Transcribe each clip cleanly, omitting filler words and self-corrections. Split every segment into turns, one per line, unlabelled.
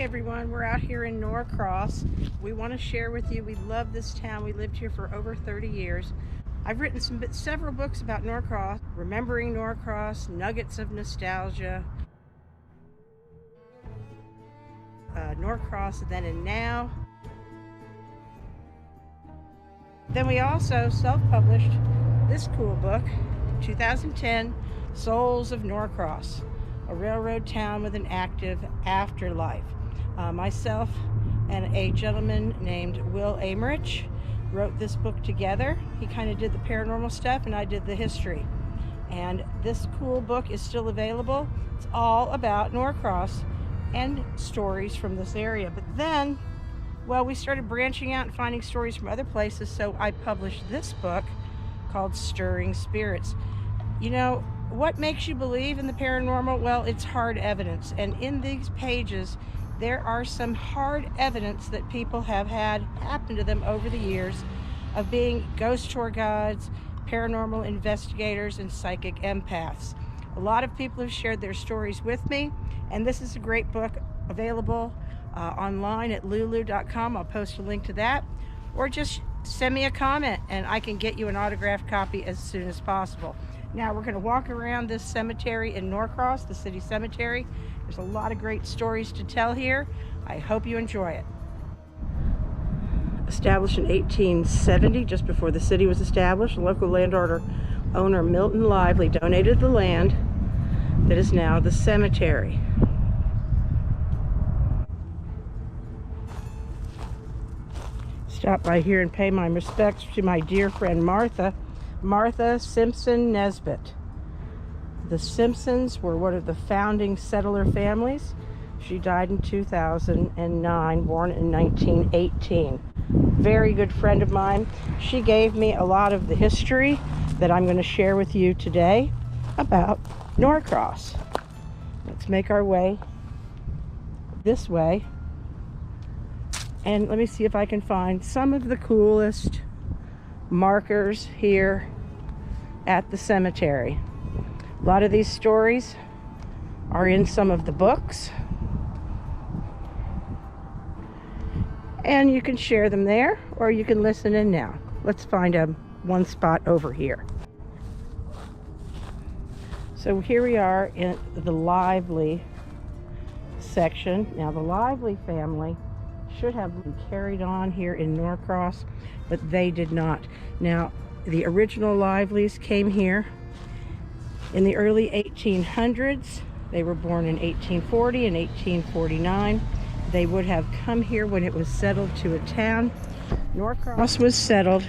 Hey everyone, we're out here in Norcross. We want to share with you, we love this town. We lived here for over 30 years. I've written several books about Norcross, remembering Norcross, nuggets of nostalgia, Norcross then and now. Then we also self-published this cool book, 2010, Souls of Norcross, a railroad town with an active afterlife. Myself and a gentleman named Will Americh wrote this book together. He kind of did the paranormal stuff and I did the history. And this cool book is still available. It's all about Norcross and stories from this area. But then, well, we started branching out and finding stories from other places, so I published this book called Stirring Spirits. You know, what makes you believe in the paranormal? Well, it's hard evidence. And in these pages, there are some hard evidence that people have had happen to them over the years of being ghost tour guides, paranormal investigators, and psychic empaths. A lot of people have shared their stories with me, and this is a great book available online at lulu.com. I'll post a link to that, or just send me a comment and I can get you an autographed copy as soon as possible. Now we're going to walk around this cemetery in Norcross, the city cemetery. There's a lot of great stories to tell here. I hope you enjoy it. Established in 1870, just before the city was established, local owner Milton Lively donated the land that is now the cemetery. Stop by here and pay my respects to my dear friend Martha Simpson Nesbitt. The Simpsons were one of the founding settler families. She died in 2009, born in 1918. Very good friend of mine. She gave me a lot of the history that I'm going to share with you today about Norcross. Let's make our way this way. And let me see if I can find some of the coolest markers here at the cemetery. A lot of these stories are in some of the books, and you can share them there or you can listen in now. Let's find one spot over here. So here we are in the Lively section. Now the Lively family should have been carried on here in Norcross, but they did not. Now the original Liveleys came here in the early 1800s. They were born in 1840 and 1849. They would have come here when it was settled to a town. Norcross was settled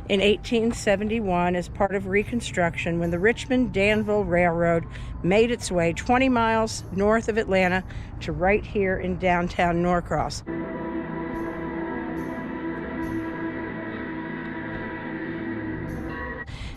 in 1871 as part of Reconstruction when the Richmond-Danville Railroad made its way 20 miles north of Atlanta to right here in downtown Norcross.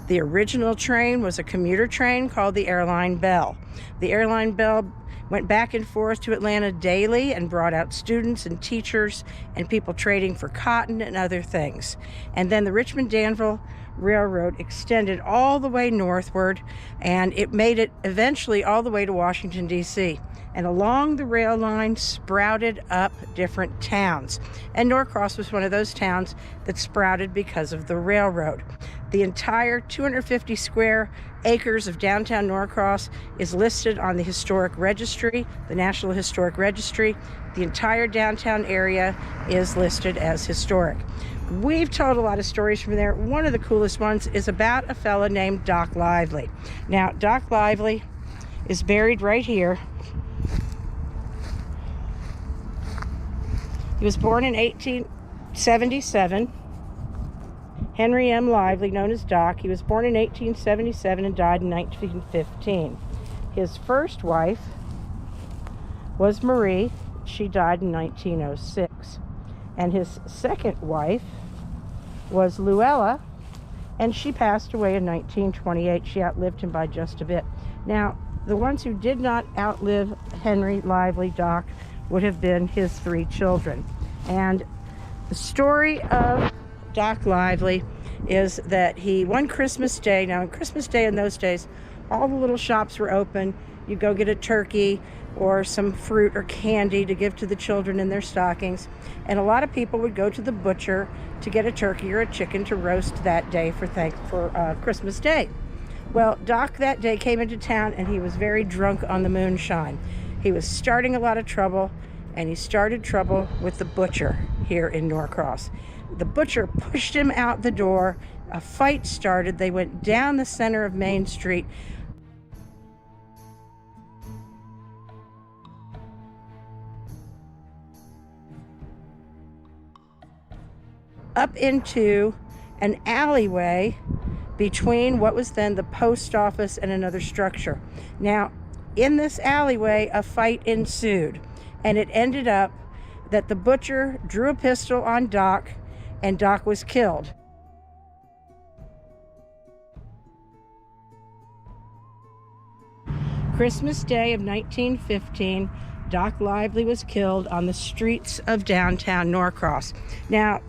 The original train was a commuter train called the Airline Bell. The Airline Bell went back and forth to Atlanta daily and brought out students and teachers and people trading for cotton and other things. And then the Richmond-Danville Railroad extended all the way northward, and it made it eventually all the way to Washington, D.C. And along the rail line sprouted up different towns. And Norcross was one of those towns that sprouted because of the railroad. The entire 250 square acres of downtown Norcross is listed on the Historic Registry, the National Historic Registry. The entire downtown area is listed as historic. We've told a lot of stories from there. One of the coolest ones is about a fella named Doc Lively. Now, Doc Lively is buried right here. He was born in 1877. Henry M. Lively, known as Doc. He was born in 1877 and died in 1915. His first wife was Marie. She died in 1906. And his second wife was Luella, and she passed away in 1928. She outlived him by just a bit. Now, the ones who did not outlive Henry Lively, Doc, would have been his 3 children. And the story of Doc Lively is that one Christmas Day, now on Christmas Day in those days, all the little shops were open. You go get a turkey or some fruit or candy to give to the children in their stockings. And a lot of people would go to the butcher to get a turkey or a chicken to roast that day for Christmas Day. Well, Doc that day came into town and he was very drunk on the moonshine. He was starting a lot of trouble, and he started trouble with the butcher here in Norcross. The butcher pushed him out the door. A fight started. They went down the center of Main Street. Up into an alleyway between what was then the post office and another structure. Now, in this alleyway, a fight ensued, and it ended up that the butcher drew a pistol on Doc, and Doc was killed. Christmas Day of 1915, Doc Lively was killed on the streets of downtown Norcross. Now,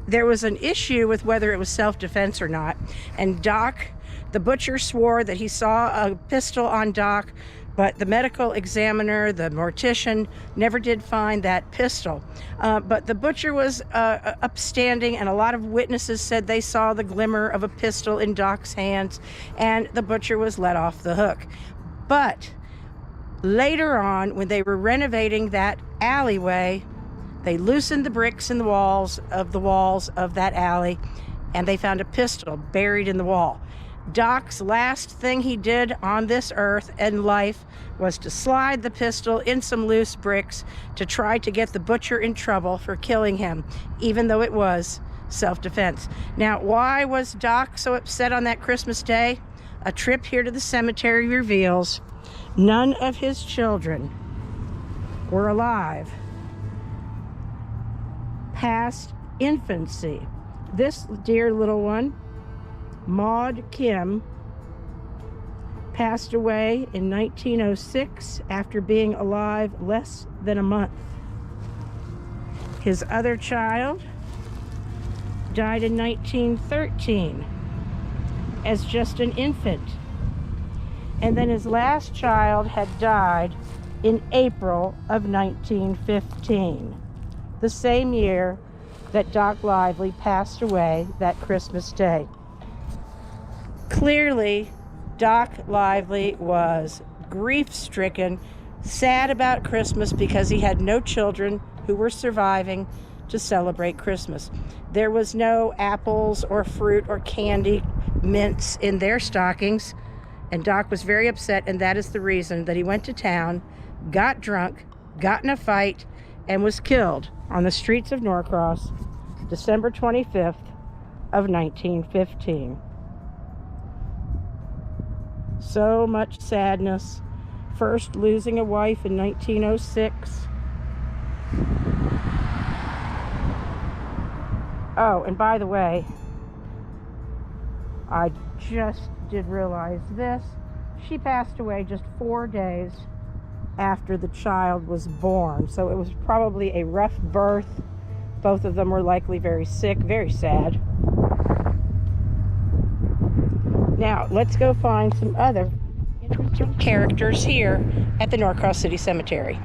there was an issue with whether it was self-defense or not, and Doc, the butcher, swore that he saw a pistol on Doc, but the medical examiner, the mortician, never did find that pistol. But the butcher was upstanding, and a lot of witnesses said they saw the glimmer of a pistol in Doc's hands, and the butcher was let off the hook. But later on, when they were renovating that alleyway, they loosened the bricks in the walls of that alley, and they found a pistol buried in the wall. Doc's last thing he did on this earth and life was to slide the pistol in some loose bricks to try to get the butcher in trouble for killing him, even though it was self-defense. Now, why was Doc so upset on that Christmas Day? A trip here to the cemetery reveals none of his children were alive past infancy. This dear little one, Maud Kim, passed away in 1906 after being alive less than a month. His other child died in 1913 as just an infant. And then his last child had died in April of 1915. The same year that Doc Lively passed away that Christmas Day. Clearly, Doc Lively was grief-stricken, sad about Christmas because he had no children who were surviving to celebrate Christmas. There was no apples or fruit or candy, mints in their stockings, and Doc was very upset, and that is the reason that he went to town, got drunk, got in a fight, and was killed on the streets of Norcross, December 25th of 1915. So much sadness. First losing a wife in 1906. Oh, and by the way, I just did realize this. She passed away just 4 days after the child was born, so it was probably a rough birth. Both of them were likely very sick, very sad. Now, let's go find some other interesting characters here at the Norcross City Cemetery.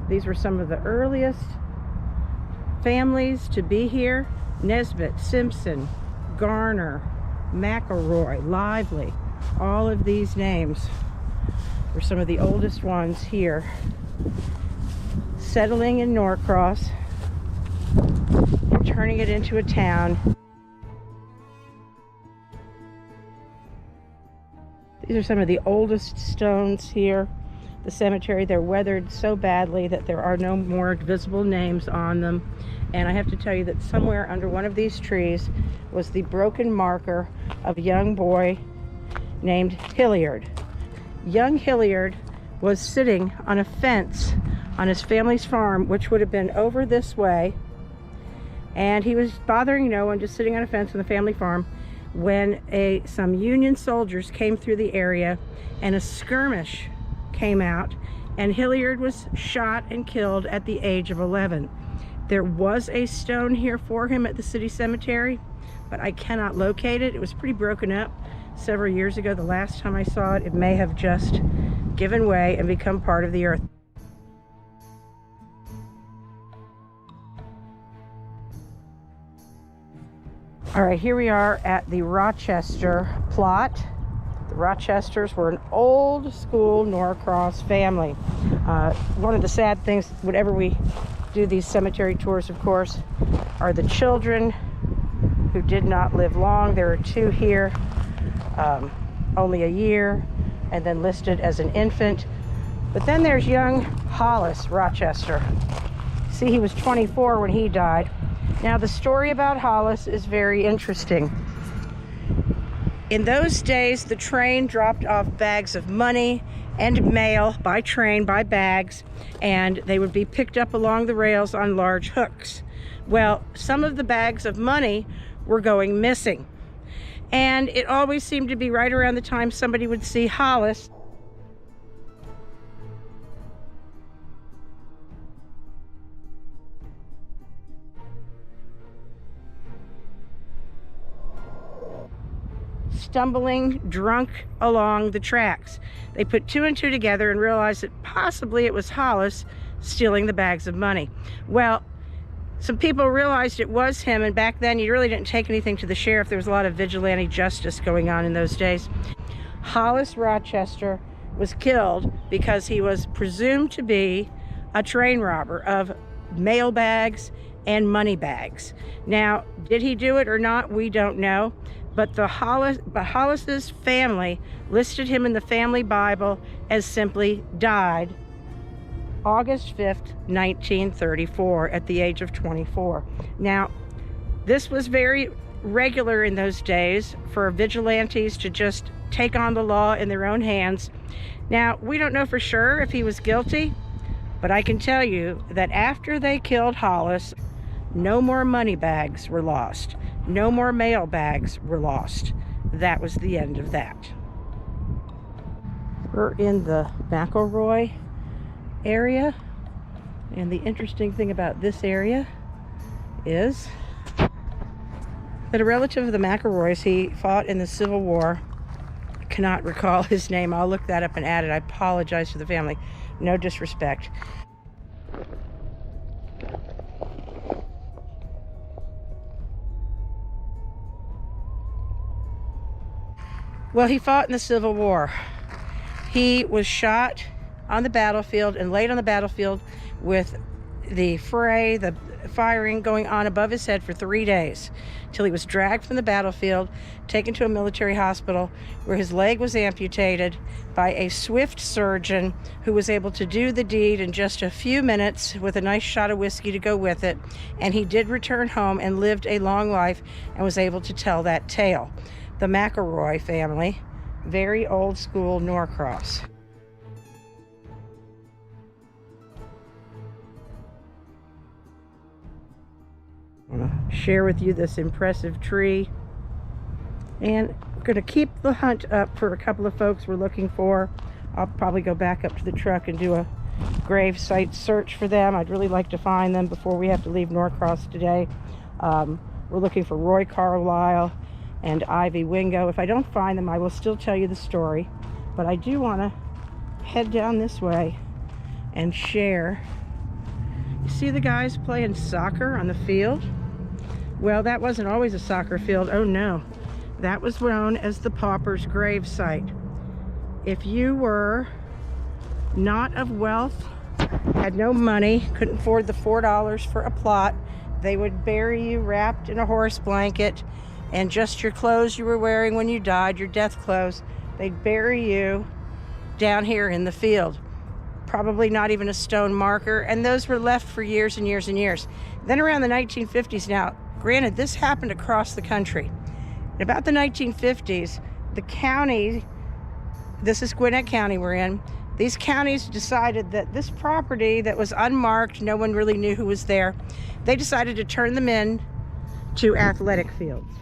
These were some of the earliest families to be here. Nesbitt, Simpson, Garner, McElroy, Lively. All of these names were some of the oldest ones here, settling in Norcross and turning it into a town. These are some of the oldest stones here. The cemetery, they're weathered so badly that there are no more visible names on them. And I have to tell you that somewhere under one of these trees was the broken marker of a young boy named Hilliard. Young Hilliard was sitting on a fence on his family's farm, which would have been over this way. And he was bothering no one, just sitting on a fence on the family farm, when some Union soldiers came through the area and a skirmish came out, and Hilliard was shot and killed at the age of 11. There was a stone here for him at the city cemetery, but I cannot locate it. It was pretty broken up several years ago. The last time I saw it, it may have just given way and become part of the earth. All right, here we are at the Rochester plot. The Rochesters were an old school Norcross family. One of the sad things, whenever we do these cemetery tours, of course, are the children who did not live long. There are two here, only a year, and then listed as an infant. But then there's young Hollis Rochester. See, he was 24 when he died. Now, the story about Hollis is very interesting. In those days, the train dropped off bags of money and mail by train, by bags, and they would be picked up along the rails on large hooks. Well, some of the bags of money were going missing, and it always seemed to be right around the time somebody would see Hollis stumbling drunk along the tracks. They put two and two together and realized that possibly it was Hollis stealing the bags of money. Well, some people realized it was him, and back then you really didn't take anything to the sheriff. There was a lot of vigilante justice going on in those days. Hollis Rochester was killed because he was presumed to be a train robber of mail bags and money bags. Now, did he do it or not? We don't know. But Hollis's family listed him in the family Bible as simply died August 5th, 1934, at the age of 24. Now, this was very regular in those days for vigilantes to just take on the law in their own hands. Now, we don't know for sure if he was guilty, but I can tell you that after they killed Hollis, no more money bags were lost. No more mail bags were lost. That was the end of that. We're in the McElroy area, and the interesting thing about this area is that a relative of the McElroys, he fought in the Civil War. I cannot recall his name. I'll look that up and add it. I apologize to the family. No disrespect. Well, he fought in the Civil War. He was shot on the battlefield and laid on the battlefield with the fray, the firing going on above his head for 3 days, till he was dragged from the battlefield, taken to a military hospital where his leg was amputated by a swift surgeon who was able to do the deed in just a few minutes with a nice shot of whiskey to go with it. And he did return home and lived a long life and was able to tell that tale. The McElroy family, very old school Norcross. I want to share with you this impressive tree, and we're going to keep the hunt up for a couple of folks we're looking for. I'll probably go back up to the truck and do a grave site search for them. I'd really like to find them before we have to leave Norcross today. We're looking for Roy Carlisle and Ivy Wingo. If I don't find them, I will still tell you the story, but I do want to head down this way and share. You see the guys playing soccer on the field? Well, that wasn't always a soccer field. Oh no, that was known as the pauper's grave site. If you were not of wealth, had no money, couldn't afford the $4 for a plot, they would bury you wrapped in a horse blanket and just your clothes you were wearing when you died, your death clothes. They'd bury you down here in the field. Probably not even a stone marker, and those were left for years and years and years. Then around the 1950s, now granted this happened across the country, in about the 1950s, the county, this is Gwinnett County we're in, these counties decided that this property that was unmarked, no one really knew who was there, they decided to turn them in to athletic fields.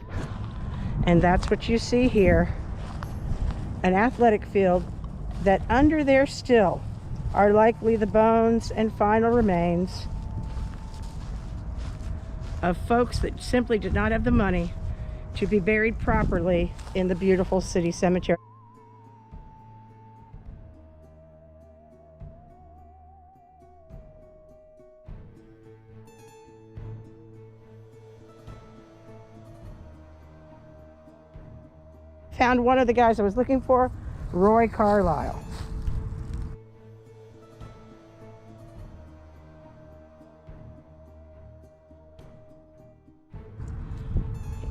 And that's what you see here, an athletic field that under there still are likely the bones and final remains of folks that simply did not have the money to be buried properly in the beautiful city cemetery. Found one of the guys I was looking for, Roy Carlisle.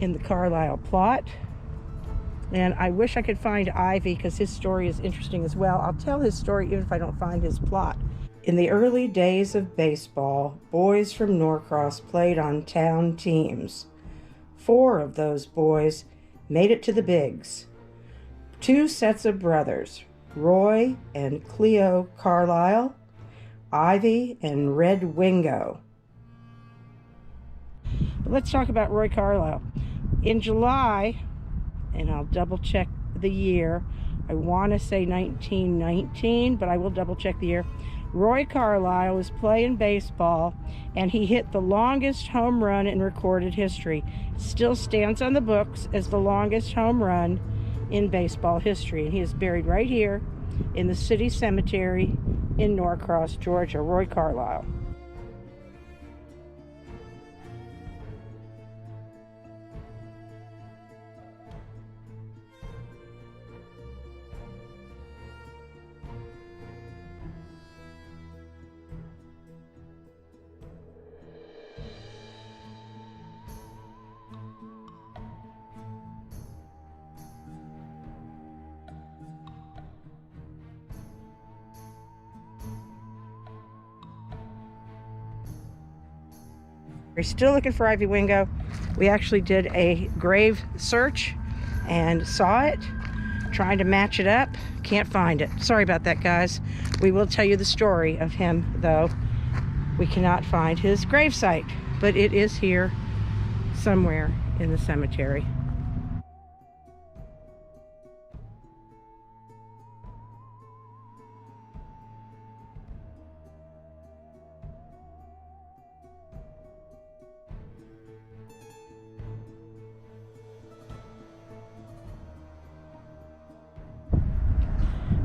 In the Carlisle plot. And I wish I could find Ivy because his story is interesting as well. I'll tell his story even if I don't find his plot. In the early days of baseball, boys from Norcross played on town teams. 4 of those boys made it to the bigs. 2 sets of brothers, Roy and Cleo Carlisle, Ivy and Red Wingo. But let's talk about Roy Carlisle. In July, and I'll double check the year, I want to say 1919, but I will double check the year. Roy Carlisle was playing baseball and he hit the longest home run in recorded history. It still stands on the books as the longest home run in baseball history, and he is buried right here in the city cemetery in Norcross, Georgia. Roy Carlisle. We're still looking for Ivy Wingo. We actually did a grave search and saw it, trying to match it up. Can't find it. Sorry about that, guys. We will tell you the story of him, though. We cannot find his gravesite, but it is here somewhere in the cemetery.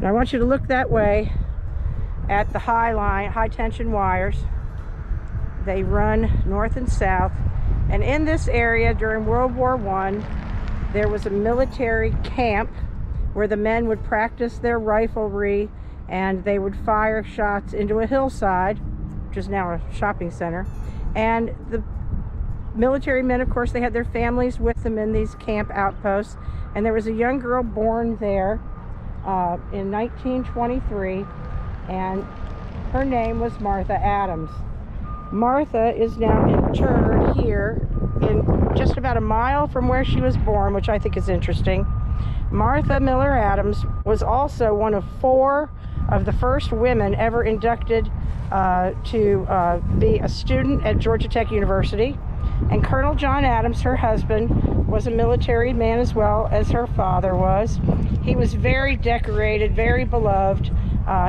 I want you to look that way at the high tension wires. They run north and south. And in this area during World War I, there was a military camp where the men would practice their riflery and they would fire shots into a hillside, which is now a shopping center. And the military men, of course, they had their families with them in these camp outposts. And there was a young girl born there in 1923, and her name was Martha Adams. Martha is now interred here in just about a mile from where she was born, which I think is interesting. Martha Miller Adams was also one of 4 of the first women ever inducted to be a student at Georgia Tech University. And Colonel John Adams, her husband, was a military man as well as her father was. He was very decorated, very beloved.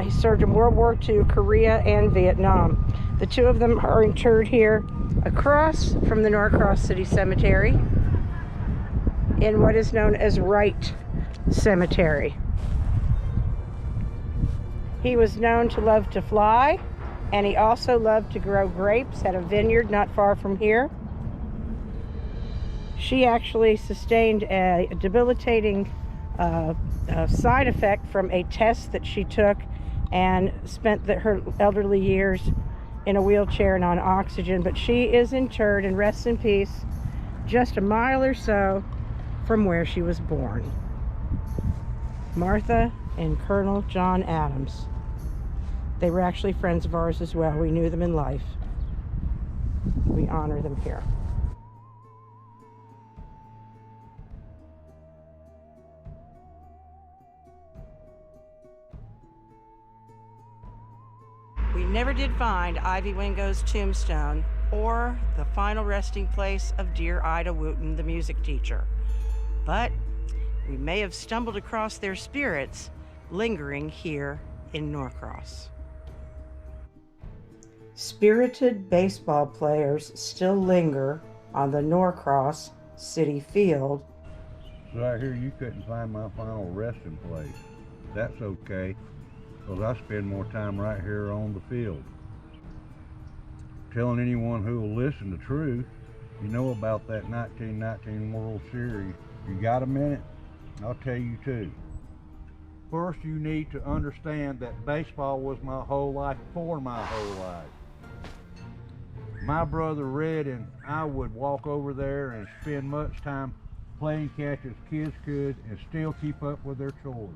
He served in World War II, Korea, and Vietnam. The 2 of them are interred here across from the Norcross City Cemetery in what is known as Wright Cemetery. He was known to love to fly, and he also loved to grow grapes, had a vineyard not far from here. She actually sustained a debilitating side effect from a test that she took and spent her elderly years in a wheelchair and on oxygen. But she is interred and rests in peace just a mile or so from where she was born. Martha and Colonel John Adams. They were actually friends of ours as well. We knew them in life. We honor them here. We never did find Ivy Wingo's tombstone or the final resting place of dear Ida Wooten, the music teacher. But we may have stumbled across their spirits lingering here in Norcross. Spirited baseball players still linger on the Norcross city field.
So out here you couldn't find my final resting place. That's okay, because I spend more time right here on the field. Telling anyone who will listen the truth, you know about that 1919 World Series. You got a minute? I'll tell you too. First, you need to understand that baseball was my whole life for my whole life. My brother Red and I would walk over there and spend much time playing catch as kids could and still keep up with their chores.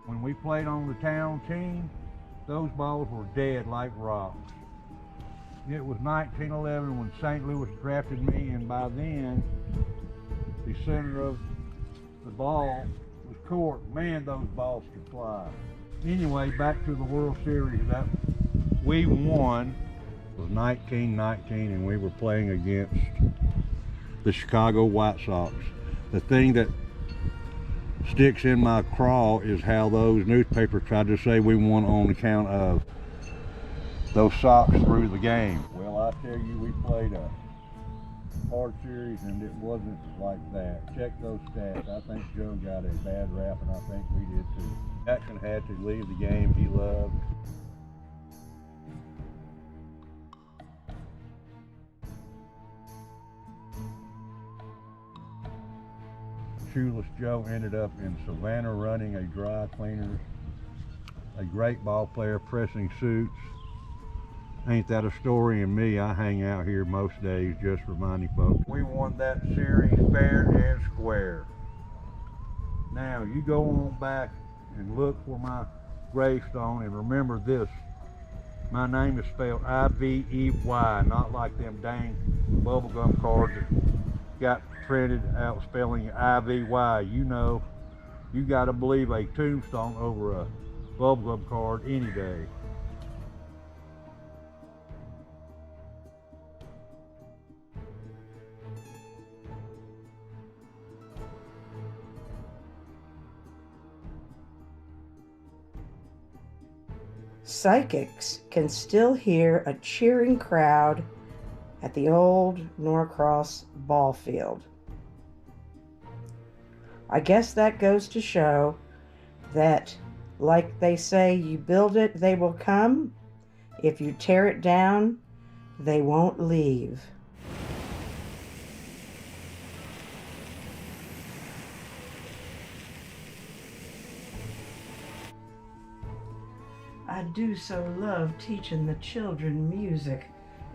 When we played on the town team, those balls were dead like rocks. It was 1911 when St. Louis drafted me, and by then, the center of the ball was court. Man, those balls could fly. Anyway, back to the World Series that we won. It was 1919, and we were playing against the Chicago White Sox. The thing that sticks in my craw is how those newspapers tried to say we won on account of those Sox through the game. Well, I tell you, we played a hard series and it wasn't like that. Check those stats. I think Joe got a bad rap, and I think we did too. Jackson had to leave the game he loved. Shoeless Joe ended up in Savannah running a dry cleaners, a great ball player pressing suits. Ain't that a story? And me, I hang out here most days just reminding folks. We won that series fair and square. Now, you go on back and look for my gravestone and remember this. My name is spelled I-V-E-Y, not like them dang bubblegum cards that got printed out spelling I-V-Y. You know, you gotta believe a tombstone over a bubblegum card any day.
Psychics can still hear a cheering crowd at the old Norcross ball field. I guess that goes to show that, like they say, you build it, they will come. If you tear it down, they won't leave. I do so love teaching the children music.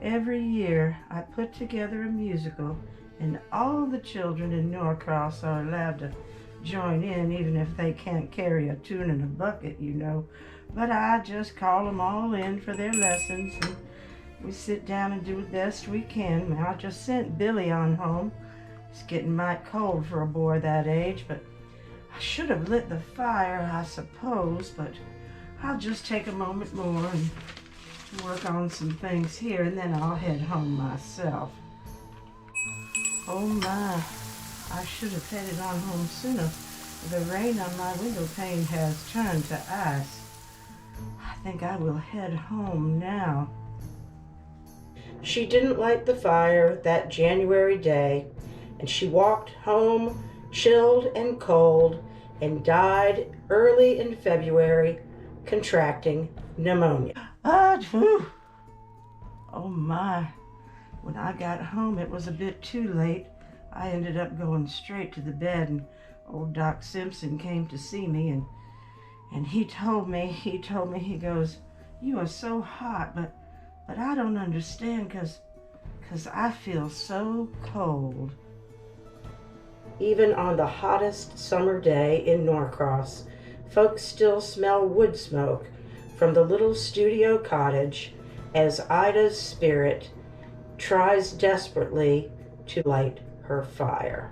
Every year I put together a musical, and all the children in Norcross are allowed to join in, even if they can't carry a tune in a bucket, you know. But I just call them all in for their lessons, and we sit down and do the best we can. I just sent Billy on home. It's getting mighty cold for a boy that age, but I should have lit the fire, I suppose, but I'll just take a moment more and work on some things here, and then I'll head home myself. Oh my, I should have headed on home sooner. The rain on my window pane has turned to ice. I think I will head home now. She didn't light the fire that January day, and she walked home chilled and cold and died early in February, contracting pneumonia. Oh my. When I got home, it was a bit too late. I ended up going straight to the bed, and old Doc Simpson came to see me, and he told me, he goes, "You are so hot, but I don't understand, 'cause I feel so cold." Even on the hottest summer day in Norcross, folks still smell wood smoke from the little studio cottage as Ida's spirit tries desperately to light her fire.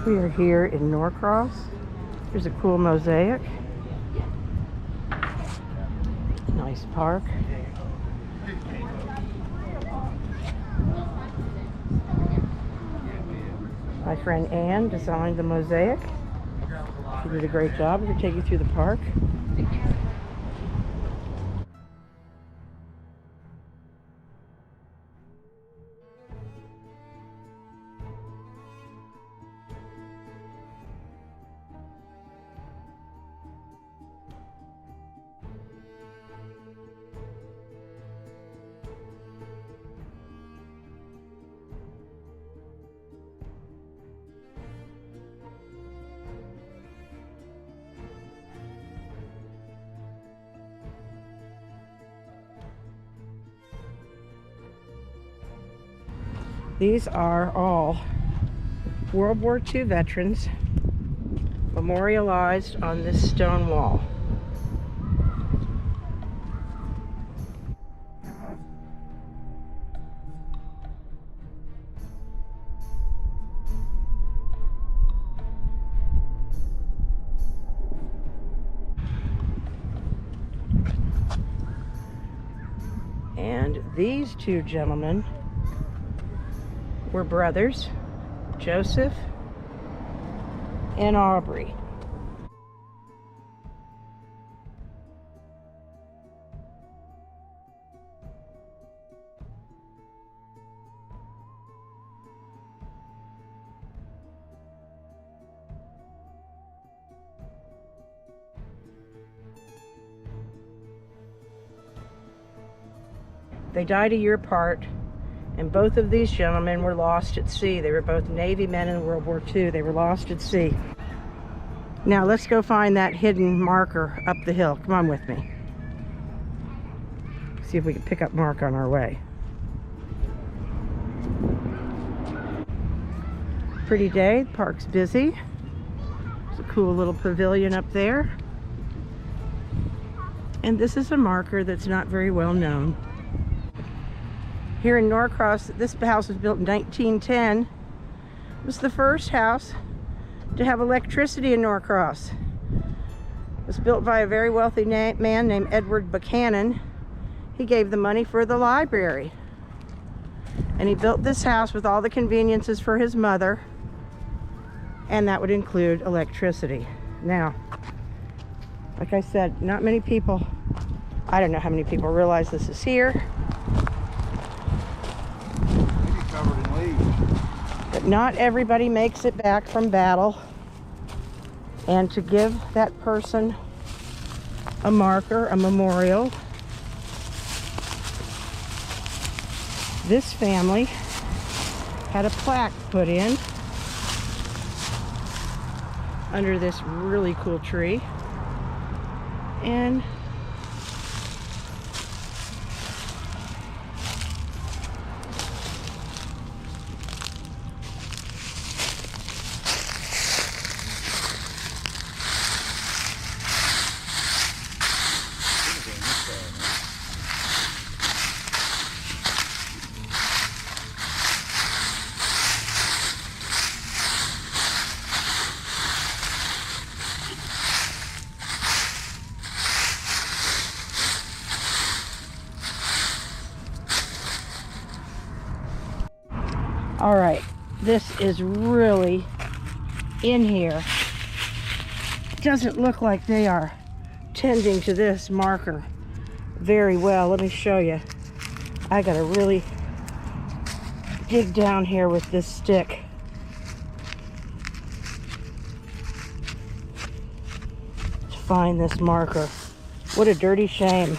We are here in Norcross. Here's a cool mosaic. nice park. My friend Ann designed the mosaic. She did a great job. We're going to take you through the park. These are all World War II veterans memorialized on this stone wall. And these two gentlemen were brothers, Joseph and Aubrey. They died a year apart. And both of these gentlemen were lost at sea. They were both Navy men in World War II. They were lost at sea. Now let's go find that hidden marker up the hill. Come on with me. See if we can pick up Mark on our way. Pretty day. The park's busy. There's a cool little pavilion up there. And this is a marker that's not very well known. Here in Norcross, this house was built in 1910. It was the first house to have electricity in Norcross. It was built by a very wealthy man named Edward Buchanan. He gave the money for the library. And he built this house with all the conveniences for his mother. And that would include electricity. Now, like I said, not many people, I don't know how many people realize this is here. But not everybody makes it back from battle. And to give that person a marker, a memorial, this family had a plaque put in under this really cool tree. And all right, this is really in here. It doesn't look like they are tending to this marker very well. Let me show you. I gotta really dig down here with this stick. To find this marker. What a dirty shame.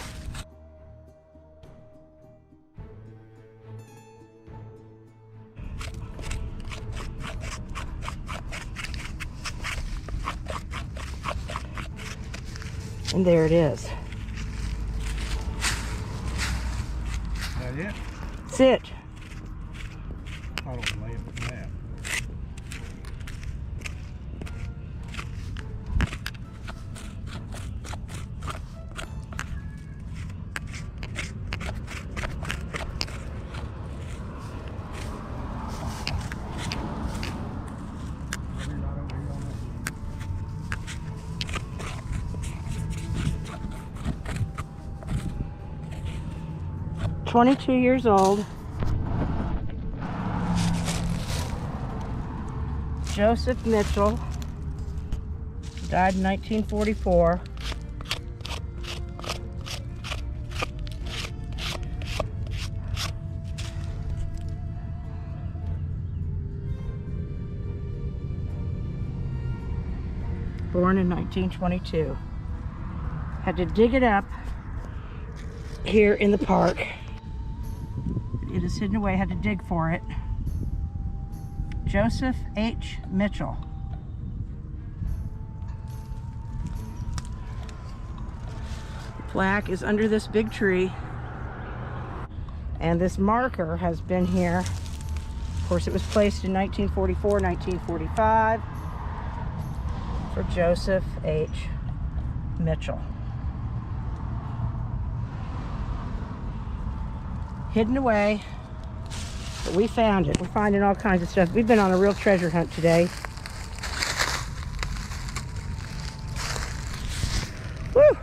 And there it is.
That it?
That's it.
I don't lay it with that.
22 years old. Joseph Mitchell, died in 1944. Born in 1922. Had to dig it up here in the park. It is hidden away, had to dig for it. Joseph H. Mitchell. The plaque is under this big tree. And this marker has been here. Of course, it was placed in 1944, 1945 for Joseph H. Mitchell. Hidden away, but we found it. We're finding all kinds of stuff. We've been on a real treasure hunt today. Woo!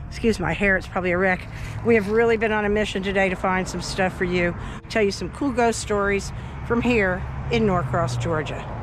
Excuse my hair, it's probably a wreck. We have really been on a mission today to find some stuff for you. Tell you some cool ghost stories from here in Norcross, Georgia.